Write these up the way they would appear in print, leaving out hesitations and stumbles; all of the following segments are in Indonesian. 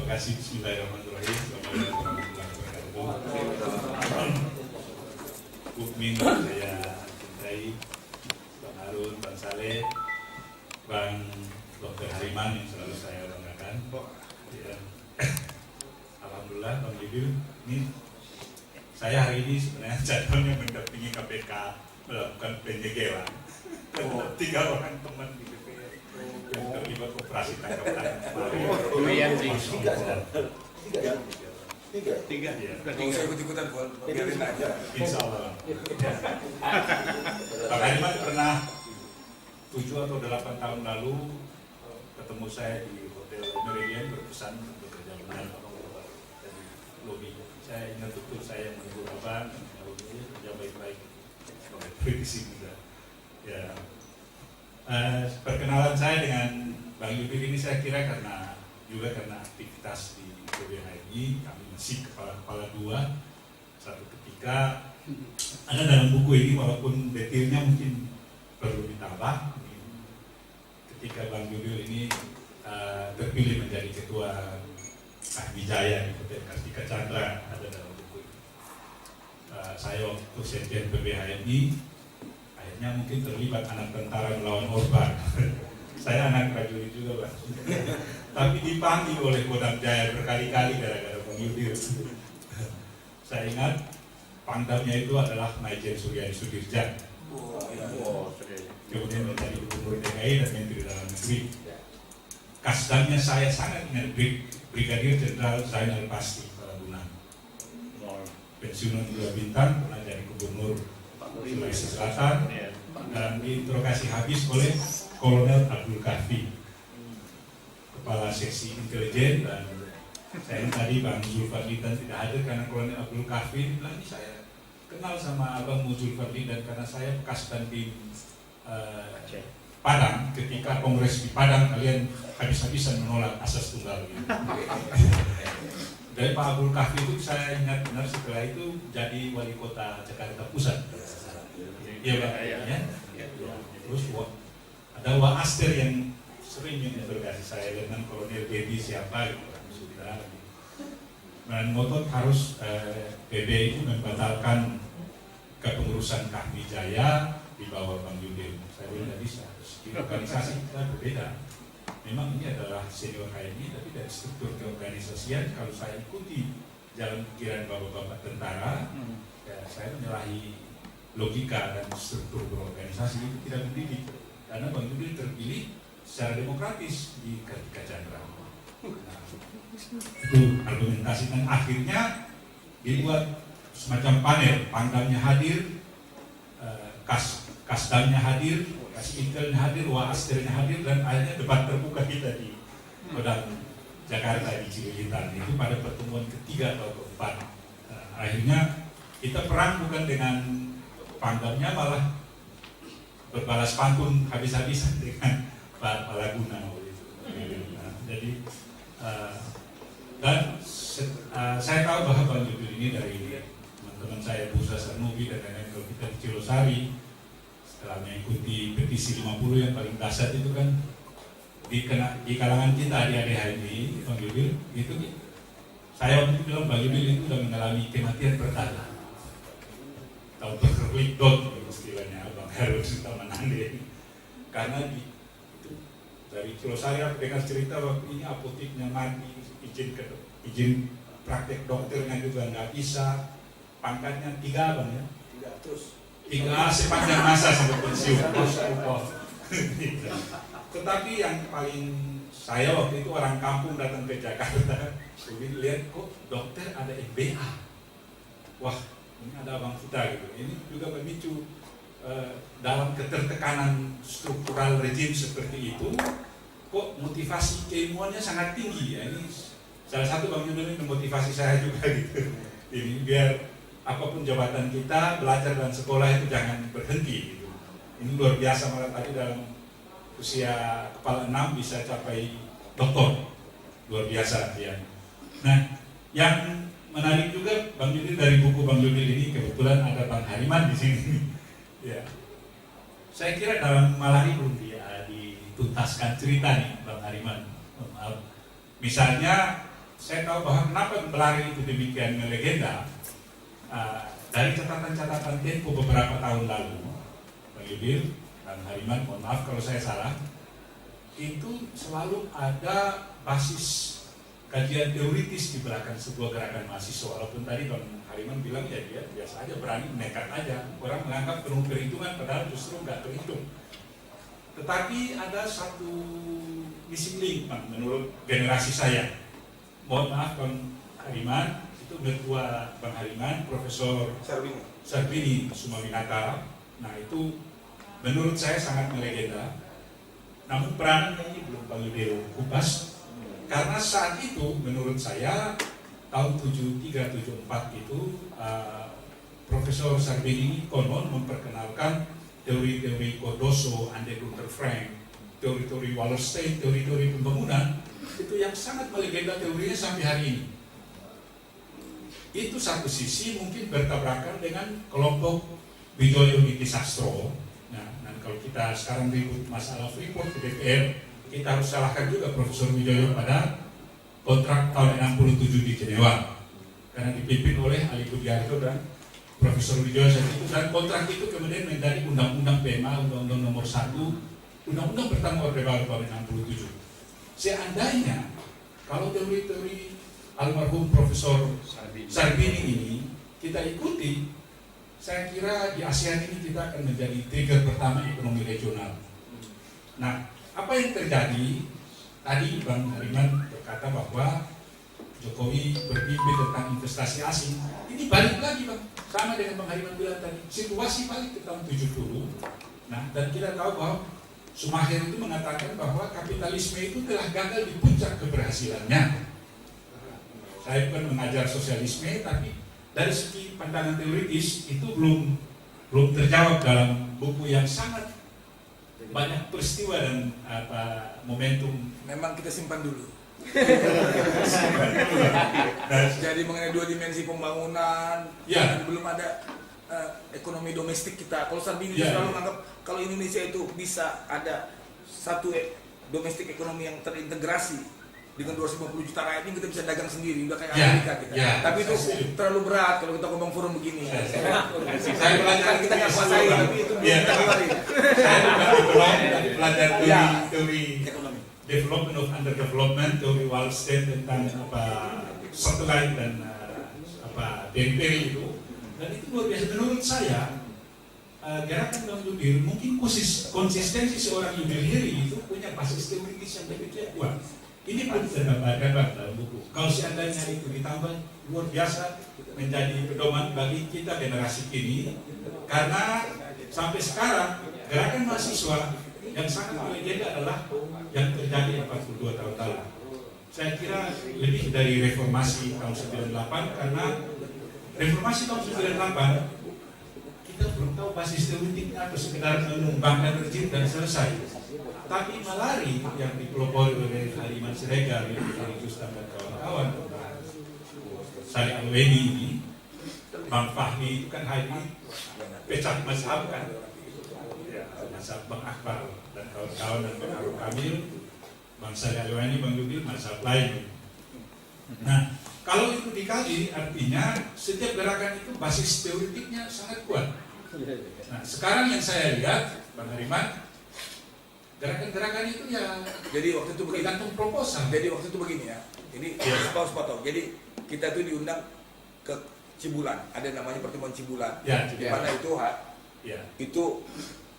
kasih. Bismillahirrahmanirrahim. Assalamualaikum warahmatullahi wabarakatuh. Bukmin saya cintai, Bang Harun, Bang Saleh, Bang Dr. Hariman yang selalu saya banggakan. Ya. Alhamdulillah Bang Yudil, ini saya hari ini sebenarnya jadwalnya mendampingi KPK melakukan penyegelan. 3 orang teman di DPR yang terlibat operasi tangkap tangan kemarin. Tiga. Nggak usah ikut-ikutan, biarin aja. Insya Allah. Bang Hariman pernah 7 atau 8 tahun lalu ketemu saya di Hotel Meridian berpesan untuk bekerja benar dari lobi. Saya ingat betul saya menghibur abang, kerja baik-baik sebagai politisi muda. Ya, perkenalan saya dengan Bang Yudil ini saya kira karena aktivitas di PBHI, kami masih kepala-kepala 2. Satu ketika ada dalam buku ini, walaupun detailnya mungkin perlu ditambah, ketika Bang Yudil ini terpilih menjadi ketua Kahwijaya di Hotel Kartika Chandra, ada dalam buku ini. Saya waktu sekjen PBHI akhirnya mungkin terlibat anak tentara melawan Orban. Saya anak prajurit juga, Bang. Tapi dipanggil oleh Kodam Jaya berkali-kali gara-gara Bang Yudil. Saya ingat pangdamnya itu adalah Maijen Suryadi Sudirjan. Kemudian menjadi Gubernur DKI dan Menteri Dalam Negeri. Kasdamnya saya sangat ingat, Brigadir Jenderal Zainal Pasti Palaguna. Pensiunan 2 bintang, pernah jadi Gubernur Sulawesi Selatan, dan diinterogasi habis oleh Kolonel Abdul Kahfi, Kepala Seksi Intelijen. Dan saya tadi Bang Zulfadli dan tidak hadir karena Kolonel Abdul Kahfi bilang, saya kenal sama Abang Zulfadli dan karena saya bekas Dandim Padang, ketika kongres di Padang kalian habis-habisan menolak asas tunggal gitu. Dari Pak Abdul Kahfi itu saya ingat benar, setelah itu jadi wali kota Jakarta Pusat. Iya Pak, ya. Terus ada Wak Aster yang sering menginterogasi saya dengan Kolonel Dedi siapa gitu, sudah. Dan ngotot harus PB itu membatalkan kepengurusan Kahwijaya di bawah Bang Yudil. Saya bilang tidak bisa. Di organisasi kita berbeda. Memang ini adalah senior HMI, tapi dari struktur keorganisasian kalau saya ikuti jalan pikiran bapak-bapak tentara, ya saya menyalahi logika dan struktur berorganisasi itu tidak mendidik. Karena Bang Yudil terpilih secara demokratis di Kartika Chandra. Nah, itu argumentasi, dan akhirnya dibuat semacam panel, pangdamnya hadir, kasdamnya hadir, Intelnya hadir, Waasternya hadir, dan akhirnya debat terbuka kita di Kodam Jakarta di Cililitan. Itu pada pertemuan ketiga atau keempat. Akhirnya kita perang bukan dengan pangdamnya, malah berbalas pantun habis-habisan dengan Pak Palaguna. Jadi dan saya tahu bahwa Bang Yudil ini dari teman-teman saya Busa Sarnubi dan lain-lain. Kalau kita di Cilosari, setelah mengikuti petisi 50 yang paling dahsyat itu kan di kalangan kita di ADHMI, Bang Yudil itu, saya waktu itu bilang Bang Yudil itu sudah mengalami kematian pertama atau terklik dot istilahnya Bang Harun Tamanande. Karena itu dari Cilosari aku dengar cerita waktu ini apoteknya mati, izin praktek dokternya juga nggak bisa, pangkatnya 3 Bang ya, 3 sepanjang masa sampai pensiun. Tetapi yang paling saya waktu itu orang kampung datang ke Jakarta, kemudian lihat kok dokter ada MBA, wah ini ada Abang Futa gitu. Ini juga memicu dalam ketertekanan struktural rejim seperti itu, kok motivasi keilmuannya sangat tinggi ya. Ini salah satu Bang Yudil ini memotivasi saya juga gitu. Ini biar apapun jabatan kita, belajar dan sekolah itu jangan berhenti gitu. Ini luar biasa, malah tadi dalam usia kepala 6 bisa capai doktor, luar biasa ya. Nah, yang menarik juga Bang Yudil, dari buku Bang Yudil ini kebetulan ada Bang Hariman di sini. Ya, saya kira dalam malam ini belum dituntaskan cerita nih Bang Hariman. Misalnya saya tahu bahwa kenapa Melari itu demikian melegenda. Dari catatan-catatan Tempo beberapa tahun lalu, Bang Yudil dan Hariman, mohon maaf kalau saya salah, itu selalu ada basis kajian teoritis di belakang sebuah gerakan mahasiswa. Walaupun tadi Bang Hariman bilang ya dia biasa aja, berani nekat aja. Orang menganggap penuh perhitungan padahal justru nggak terhitung. Tetapi ada satu missing link Bang, menurut generasi saya. Mohon maaf Bang Hariman, itu ketua Bang Hariman, Profesor Sarbini Sumawinata. Nah itu menurut saya sangat melegenda. Namun perannya ini belum Bang Yudil kupas. Karena saat itu menurut saya tahun 73-74 itu Profesor Sarbini konon memperkenalkan teori-teori Cardoso, Andy Gunther Frank, teori-teori Wallerstein, teori-teori pembangunan itu yang sangat melegenda teorinya sampai hari ini. Itu satu sisi mungkin bertabrakan dengan kelompok Wijoyo Niti Sastro. Nah, dan kalau kita sekarang ribut masalah Freeport di DPR, kita harus salahkan juga Profesor Wijoyo pada kontrak tahun 67 di Jenewa karena dipimpin oleh Ali Budiarto dan Profesor Wijoyo saat itu, dan kontrak itu kemudian menjadi Undang-Undang PMA, Undang-Undang nomor 1, Undang-Undang pertama Orde Baru tahun 67. Seandainya kalau teori-teori almarhum Profesor Sarbini ini kita ikuti, saya kira di ASEAN ini kita akan menjadi trigger pertama ekonomi regional. Nah, apa yang terjadi? Tadi Bang Hariman berkata bahwa Jokowi bermimpi tentang investasi asing. Ini balik lagi Bang, sama dengan Bang Hariman bilang tadi, situasi balik ke tahun 70. Nah, dan kita tahu bahwa Schumacher itu mengatakan bahwa kapitalisme itu telah gagal di puncak keberhasilannya. Saya bukan mengajar sosialisme, tapi dari segi pandangan teoritis itu belum terjawab dalam buku yang sangat banyak peristiwa dan momentum. Memang kita simpan dulu. Jadi mengenai dua dimensi pembangunan, ya. Belum ada ekonomi domestik kita. Kalau Sarbini Ya. selalu menganggap kalau Indonesia itu bisa ada satu domestik ekonomi yang terintegrasi dengan 250 juta rakyat ini, kita bisa dagang sendiri, udah kayak Ya. Amerika kita. Ya. Tapi itu terlalu berat kalau kita ngomong forum begini. Saya belajar Kita nggak kuasai, tapi itu belum Ya. kita keluarin. Saya juga belajar Ya. teori Ekonomi. development of underdevelopment, teori Wallerstein tentang satelit dan BNPB itu. Dan itu luar biasa menurut saya. Gerakan Bang Yudil, mungkin konsistensi seorang Yudil Hiri itu punya basis teoritis yang lebih kuat. Ini pun tergambarkan Bang dalam buku. Kalau seandainya itu ditambah, luar biasa menjadi pedoman bagi kita generasi kini. Karena sampai sekarang gerakan mahasiswa yang sangat melegenda adalah yang terjadi 42 tahun lalu. Saya kira lebih dari reformasi tahun 98, karena reformasi tahun 98 kita belum tahu basis teoritiknya atau sekedar mengembangkan rezim dan selesai. Tapi Malari yang dipelopori oleh Hariman Siregar, Fahri Justam dan kawan-kawan, Salih Alweni ini, Bang Fahmi itu kan hari pecah mazhab kan, mazhab Bang Akbar dan kawan-kawan dan Bang Arul Kamil, Bang Salih Alweni, Bang Yudil, mazhab lain. Nah, kalau itu dikali, artinya setiap gerakan itu basis teoritiknya sangat kuat. Nah, sekarang yang saya lihat, Bang Hariman, gerakan-gerakan itu ya Jadi waktu itu begini. tergantung proposal. Jadi waktu itu begini ya. Ini harus potong. Jadi kita tuh diundang ke Cibulan. Ada namanya pertemuan Cibulan. Ya, Di mana itu ya. itu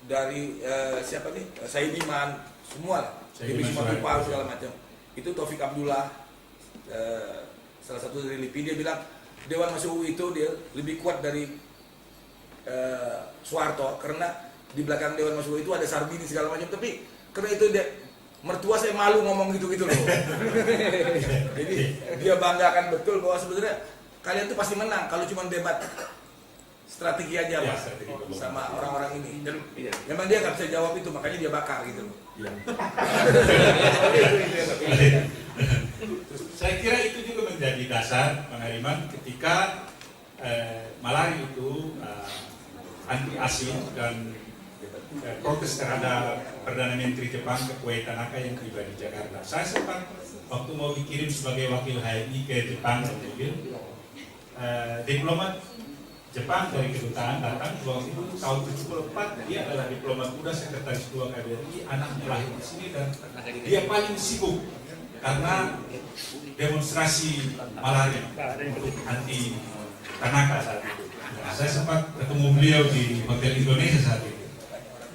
dari siapa nih? Said Iman, semua lah. Said Divisi Iman Mapipal Suhaib. segala macam. Itu Taufik Abdullah, salah satu dari LIPI, dia bilang Dewan Mahasiswa UI itu dia lebih kuat dari Soeharto, karena di belakang Dewan Mahasiswa UI itu ada Sarbini segala macam. Tapi karena itu dia, mertua saya malu ngomong gitu-gitu loh. Jadi dia banggakan betul bahwa sebenarnya kalian tuh pasti menang kalau cuma debat strategi aja Ya, Pak, strategi. sama orang-orang ini. Dan memang dia nggak bisa jawab itu, makanya dia bakar gitu loh. Ya. Saya kira itu juga menjadi dasar Bang Hariman ketika Malari itu anti asing dan protes terhadap Perdana Menteri Jepang Kekuei Tanaka yang tiba di Jakarta. Saya sempat waktu mau dikirim sebagai wakil HMI ke Jepang, diplomat Jepang dari kedutaan datang waktu itu tahun 74. Dia adalah diplomat muda, sekretaris 2 KBRI, anaknya lahir di sini dan dia paling sibuk karena demonstrasi malaria untuk anti Tanaka saat itu. Nah, saya sempat ketemu beliau di Hotel Indonesia saat itu.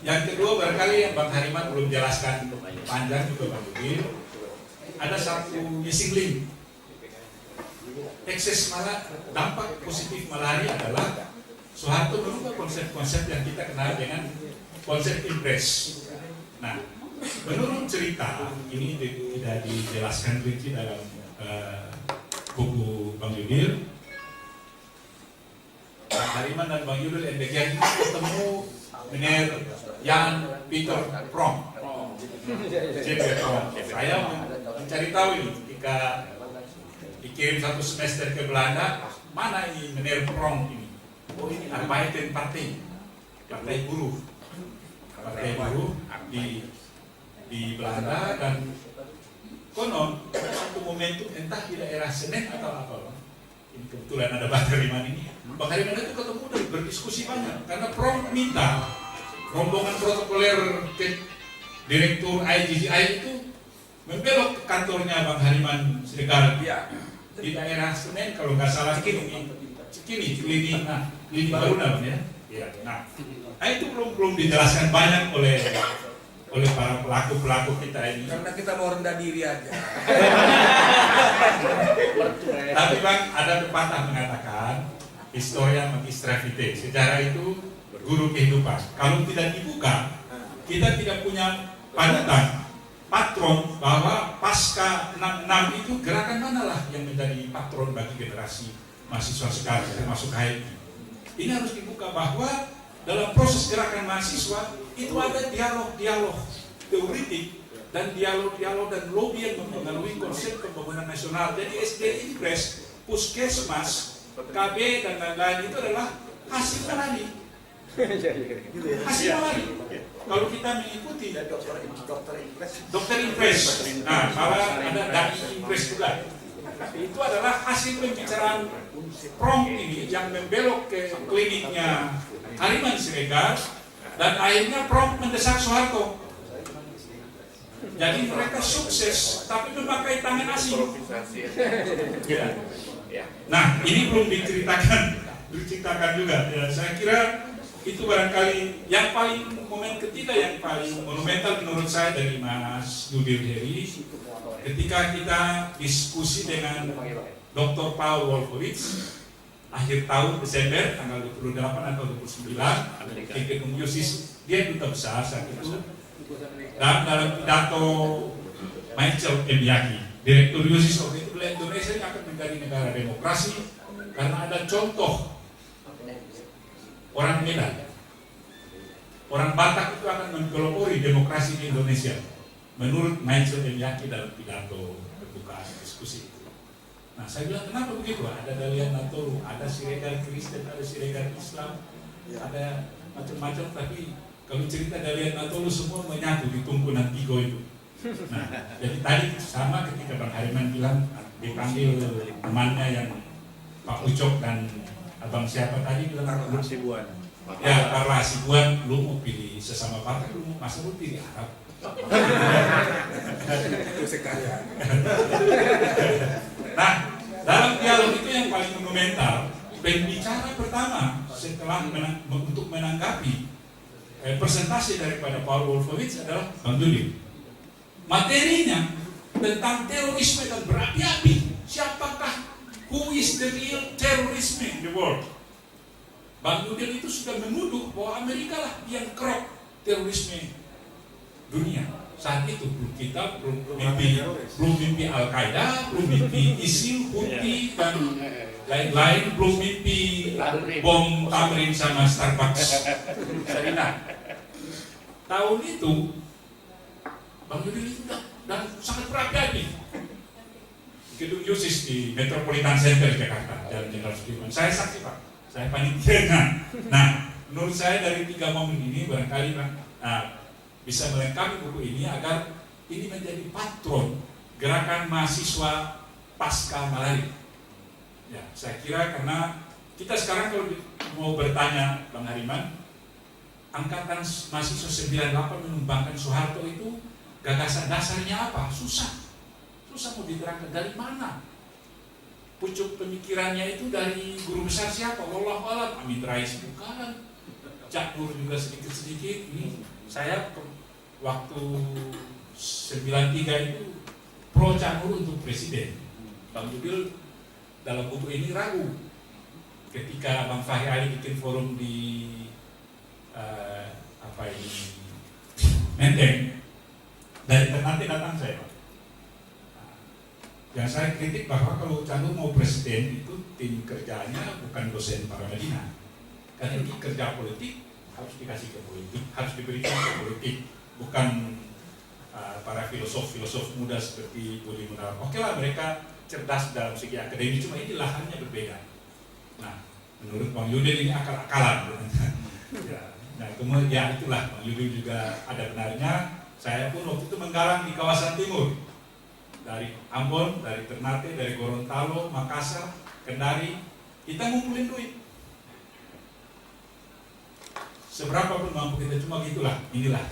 Yang kedua, barangkali yang Bang Hariman belum jelaskan panjang juga Bang Yudil, ada satu missing link. Ekses dampak positif malaria adalah Soeharto merubah konsep-konsep yang kita kenal dengan konsep impres. Nah, menurut cerita ini tidak dijelaskan rinci dalam buku Bang Yudil. Bang Hariman dan Bang Yudil NBG ketemu dengan Jan Peter Prom. Saya mencari tahu ini ketika dikirim 1 semester ke Belanda, mana ini Meneer Prom ini? Oh, ini Arbeiten Party, partai buruh di Belanda. Dan konon satu momentum entah di daerah Senen atau apa, ini kebetulan ada Bang Hariman ini. Bang Hariman itu ketemu dan berdiskusi banyak karena Prom minta rombongan protokoler direktur IGGI itu membelok ke kantornya Bang Hariman Siregar di daerah Senen, kalau nggak salah Cikini, lini baru namanya. Ya. Nah, itu belum dijelaskan banyak oleh para pelaku kita ini. Karena kita mau rendah diri aja. Tapi Bang, ada pepatah mengatakan historia magistra vitae, sejarah itu guru kehidupan. Kalau tidak dibuka, kita tidak punya panutan, patron bahwa pasca 66 itu gerakan manalah yang menjadi patron bagi generasi mahasiswa sekarang, termasuk HMI. Ini harus dibuka bahwa dalam proses gerakan mahasiswa itu ada dialog teoritik dan dialog dan lobby yang mempengaruhi konsep pembangunan nasional. Jadi SD Impres, Puskesmas, KB dan lain-lain itu adalah hasil malari. Hasil malari. Kalau kita mengikuti dokter Impres, nah malah ada dai Impres juga. Itu adalah hasil pembicaraan Prom ini yang membelok ke kliniknya Hariman Siregar dan akhirnya Prom mendesak Soeharto. Jadi mereka sukses tapi memakai tangan asing. Nah, ini belum diceritakan juga. Ya, saya kira itu barangkali yang paling momen ketiga yang paling monumental menurut saya dari Mas Yudil Heri ketika kita diskusi dengan Dr. Paul Wolfowitz akhir tahun Desember tanggal 28 atau 29 di Gedung Yusis, dia duta besar saat itu, dan dalam pidato Michael M. Yaki, Direktur Yusis waktu itu, Indonesia ini akan menjadi negara demokrasi karena ada contoh orang Medan, orang Batak itu akan mempelopori demokrasi di Indonesia menurut Michael M. Yaki dalam pidato pembukaan diskusi itu. Nah, saya bilang kenapa begitu? Ada Dalian Natolu, ada Siregar Kristen, ada Siregar Islam, ada macam-macam, tapi kalau cerita Dalian Natolu semua menyatu di tumpunan Tigo itu. Nah, jadi tadi sama ketika Bang Hariman bilang dipanggil temannya yang Pak Ucok dan abang siapa tadi bilang Karla Hasibuan. Ya, Karla Hasibuan, lu mau pilih sesama partai, lu mau masa lu pilih Arab. Itu sekalian. Nah, dalam dialog itu yang paling monumental, pembicara pertama setelah untuk menanggapi presentasi daripada Paul Wolfowitz adalah Bang Yudil. Materinya tentang terorisme dan berapi-api. Siapakah? Who is the real terrorism in the world? Bang Yudil itu sudah menuduh bahwa Amerika lah yang kerok terorisme dunia. Saat itu kita belum mimpi Al-Qaeda, belum mimpi ISIL, Houthi dan lain-lain, belum mimpi bom Tamrin sama Starbucks. Sarina. Tahun itu Bang Yudil itu dan sangat berapi-api. Gedung Yusis di Metropolitan Center Jakarta, Jalan Jenderal Sudirman. Saya saksi Pak, saya panitia. Nah, menurut saya dari 3 momen ini barangkali Bang Nah, bisa melengkapi buku ini agar ini menjadi patron gerakan mahasiswa pasca Malari. Ya, saya kira karena kita sekarang kalau mau bertanya Bang Hariman, angkatan mahasiswa 98 menumbangkan Soeharto itu gagasan dasarnya apa? Susah mau diterangkan dari mana. Pucuk pemikirannya itu dari guru besar siapa? Wallahu a'lam. Amin Rais bukan. Cak Nur juga sedikit-sedikit. Ini saya waktu 93 itu pro Cak Nur untuk presiden. Bang Jubil dalam buku ini ragu. Ketika Bang Fahri Ali bikin forum di Menteng, dari Ternate datang saya, Pak. Yang saya kritik bahwa kalau Cak Nur mau presiden itu tim kerjanya bukan dosen para Madinah. Karena ini kerja politik harus dikasih ke politik, harus diberikan ke politik, bukan para filosof muda seperti Budi Gunawan. Oke lah, mereka cerdas dalam segi akademik, cuma ini lahannya berbeda. Nah, menurut Bang Yudin ini akal-akalan. Ya, nah kemudian ya itulah Bang Yudin juga ada benarnya. Saya pun waktu itu menggalang di kawasan timur, dari Ambon, dari Ternate, dari Gorontalo, Makassar, Kendari, kita ngumpulin duit. Seberapa pun mampu kita, cuma gitulah, inilah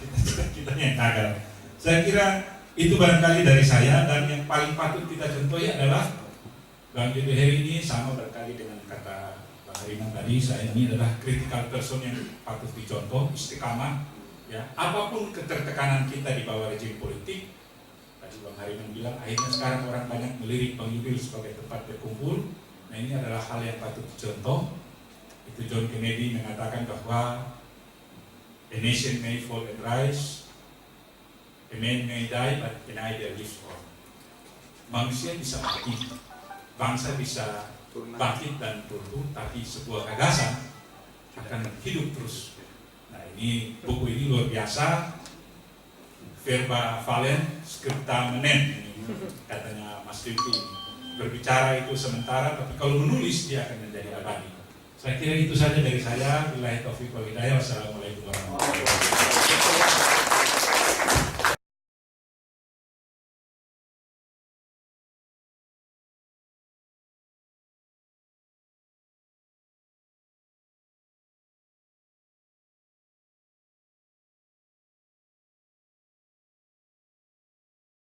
kita yang gagal. Saya kira itu barangkali dari saya, dan yang paling patut kita contohi adalah Bang Yudin Heri ini sama barangkali dengan kata Bang Hariman tadi, saya ini adalah critical person yang patut dicontoh, istiqamah. Ya, apapun ketertekanan kita di bawah rejim politik, tadi Bang Hariman bilang, akhirnya sekarang orang banyak melirik Bang Yudin sebagai tempat berkumpul. Nah ini adalah hal yang patut dicontoh. Itu John Kennedy mengatakan bahwa a nation may fall and rise, a man may die, but an idea lives on. Manusia bisa mati, bangsa bisa bangkit dan tumbuh, tapi sebuah gagasan akan hidup terus. Nah ini buku ini luar biasa, verba valen, scripta manen, katanya Mas Limpi. Berbicara itu sementara, tapi kalau menulis dia akan menjadi abadi. Saya kira itu saja dari saya. Billahi taufiq wal hidayah. Wassalamualaikum warahmatullahi wabarakatuh.